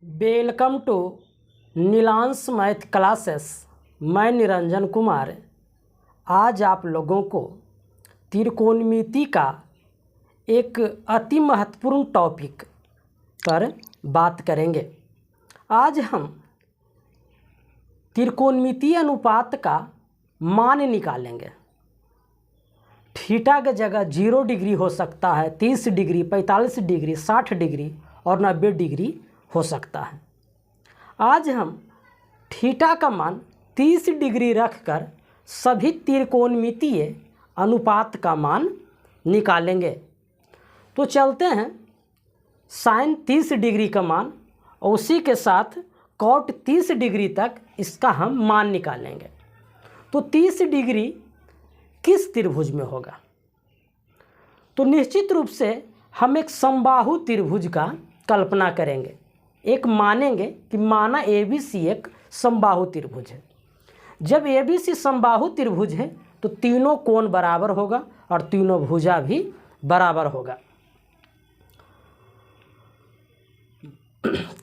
Welcome to Neelansh math classes. मैं निरंजन कुमार आज आप लोगों को त्रिकोणमिति का एक अति महत्वपूर्ण टॉपिक पर बात करेंगे। आज हम त्रिकोणमितीय अनुपात का मान निकालेंगे। थीटा की जगह 0 डिग्री हो सकता है, 30 डिग्री, 45 डिग्री, 60 डिग्री और 90 डिग्री हो सकता है। आज हम थीटा का मान 30 डिग्री रखकर सभी त्रिकोणमितीय अनुपात का मान निकालेंगे। तो चलते हैं साइन 30 डिग्री का मान और उसी के साथ कॉट 30 डिग्री तक इसका हम मान निकालेंगे। तो 30 डिग्री किस त्रिभुज में होगा? तो निश्चित रूप से हम एक समबाहु त्रिभुज का कल्पना करेंगे। एक मानेंगे कि माना ABC एक समबाहु त्रिभुज है। जब ABC समबाहु त्रिभुज है तो तीनों कोण बराबर होगा और तीनों भुजा भी बराबर होगा।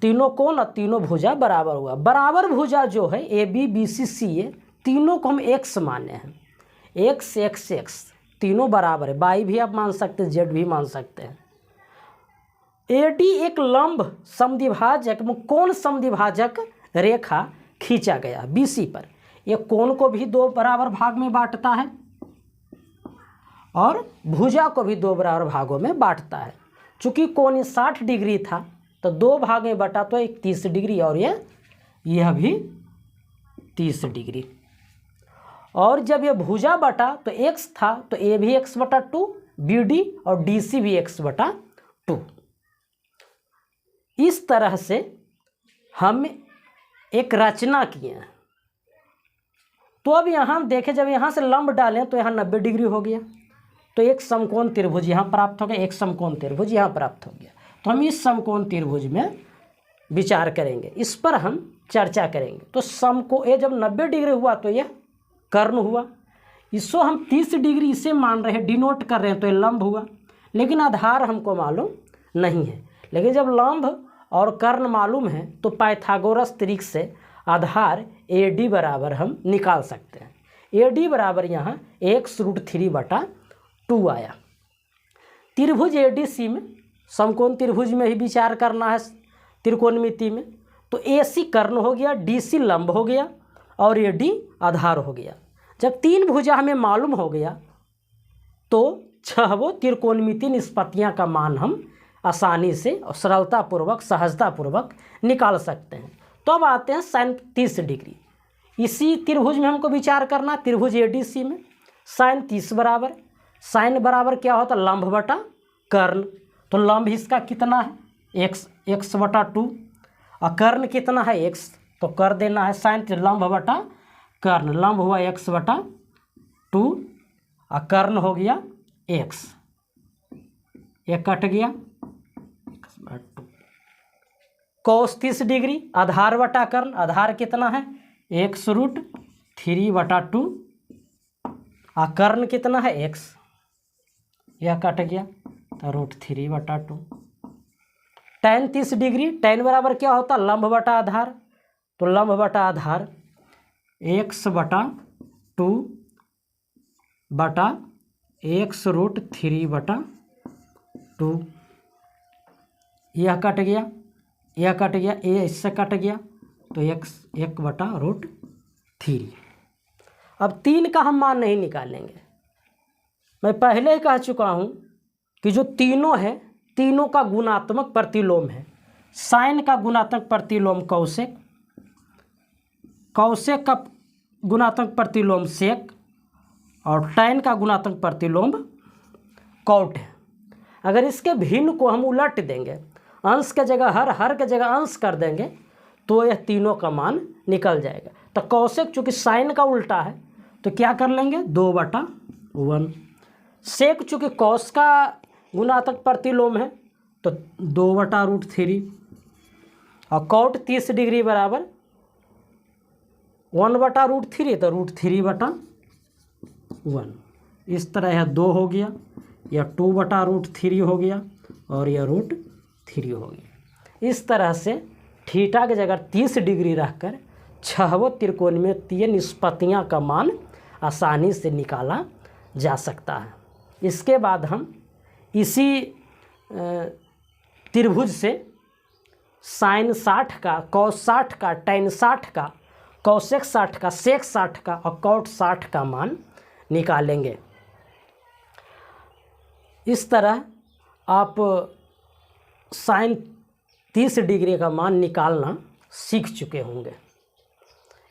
तीनों कोण और तीनों भुजा बराबर होगा। बराबर भुजा जो है AB BC CA तीनों को हम x माने हैं। x x x तीनों बराबर है। y भी आप मान सकते हैं, z भी मान सकते हैं। AD एक लंब समद्विभाजक कोण समद्विभाजक रेखा खींचा गया BC पर। यह कोण को भी 2 बराबर भाग में बांटता है और भुजा को भी 2 बराबर भागों में बांटता है। चूँकि कोण 60 डिग्री था तो 2 भाग में बटा तो एक 30 डिग्री और यह भी 30 डिग्री। और जब यह भुजा बटा तो x था तो A भी x/2, BD और DC भी x/2। इस तरह से हम एक रचना किए हैं। तो अब यहाँ देखें, जब यहाँ से लंब डालें तो यहाँ 90 डिग्री हो गया। तो एक समकोण त्रिभुज यहाँ प्राप्त हो गया, एक समकोण त्रिभुज यहाँ प्राप्त हो गया। तो हम इस समकोण त्रिभुज में विचार करेंगे, इस पर हम चर्चा करेंगे। तो ये जब 90 डिग्री हुआ तो यह कर्ण हुआ। इसको हम 30 डिग्री इसे मान रहे हैं, डिनोट कर रहे हैं, तो ये लंब हुआ। लेकिन आधार हमको मालूम नहीं है। लेकिन जब लंब और कर्ण मालूम है तो पाइथागोरस त्रिक से आधार AD बराबर हम निकाल सकते हैं। AD बराबर यहाँ x√3/2 आया। त्रिभुज ADC में, समकोण त्रिभुज में ही विचार करना है त्रिकोणमिति में। तो AC कर्ण हो गया, DC लंब हो गया और AD आधार हो गया। जब 3 भुजा हमें मालूम हो गया तो 6 त्रिकोणमितीय निष्पत्तियाँ का मान हम आसानी से और सरलतापूर्वक, सहजतापूर्वक निकाल सकते हैं। तो अब आते हैं साइन 30 डिग्री। इसी त्रिभुज में हमको विचार करना, त्रिभुज ADC में साइन 30 बराबर, साइन बराबर क्या होता है? लंब बटा कर्ण। तो लंब इसका कितना है? x/2 और कर्ण कितना है? x। तो कर देना है साइन लंब बटा कर्ण। लंब हुआ x/2 और कर्ण हो गया x। ये कट गया। cos 30 डिग्री आधार बटा कर्ण। आधार कितना है? x√3/2 और कर्ण कितना है? x। यह कट गया तो √3/2। tan 30 डिग्री, tan बराबर क्या होता? लंब बटा आधार। तो लंब बटा आधार x/2 बटा x√3/2। यह कट गया, यह कट गया, ये इससे कट गया तो x 1/√3। अब 3 का हम मान नहीं निकालेंगे। मैं पहले ही कह चुका हूँ कि जो तीनों है, तीनों का गुणात्मक प्रतिलोम है। साइन का गुणात्मक प्रतिलोम कौशिक, कौशिक का गुणात्मक प्रतिलोम सेक और टैन का गुणात्मक प्रतिलोम कॉट है। अगर इसके भिन्न को हम उलट देंगे, अंश के जगह हर के जगह अंश कर देंगे तो यह तीनों का मान निकल जाएगा। तो कौशिक चूँकि साइन का उल्टा है तो क्या कर लेंगे? 2/1। सेक चूँकि कौश का गुणात्मक प्रतिलोम है तो 2/√3 और कॉट 30 डिग्री बराबर 1/√3 तो √3/1। इस तरह यह 2 हो गया, यह 2/√3 हो गया और यह √3 हो गया। इस तरह से थीटा की जगह 30 डिग्री रखकर छहों त्रिकोणमितीय निष्पत्तियाँ का मान आसानी से निकाला जा सकता है। इसके बाद हम इसी त्रिभुज से साइन 60 का, कॉस 60 का, टेन 60 का, कॉसेक 60 का, सेक 60 का और कॉट 60 का मान निकालेंगे। इस तरह आप साइन 30 डिग्री का मान निकालना सीख चुके होंगे।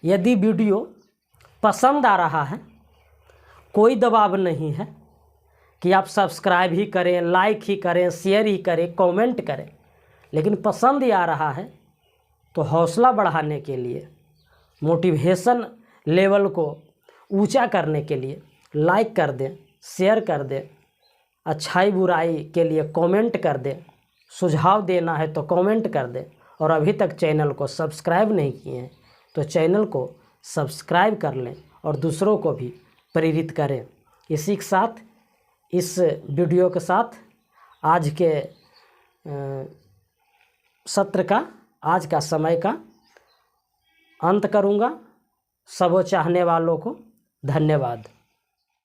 यदि वीडियो पसंद आ रहा है, कोई दबाव नहीं है कि आप सब्सक्राइब ही करें, लाइक ही करें, शेयर ही करें, कमेंट करें, लेकिन पसंद ही आ रहा है तो हौसला बढ़ाने के लिए, मोटिवेशन लेवल को ऊंचा करने के लिए लाइक कर दें, शेयर कर दें, अच्छाई बुराई के लिए कमेंट कर दें, सुझाव देना है तो कमेंट कर दें, और अभी तक चैनल को सब्सक्राइब नहीं किए हैं तो चैनल को सब्सक्राइब कर लें और दूसरों को भी प्रेरित करें। इसी के साथ, इस वीडियो के साथ आज के सत्र का, आज का समय का अंत करूँगा। सबों चाहने वालों को धन्यवाद।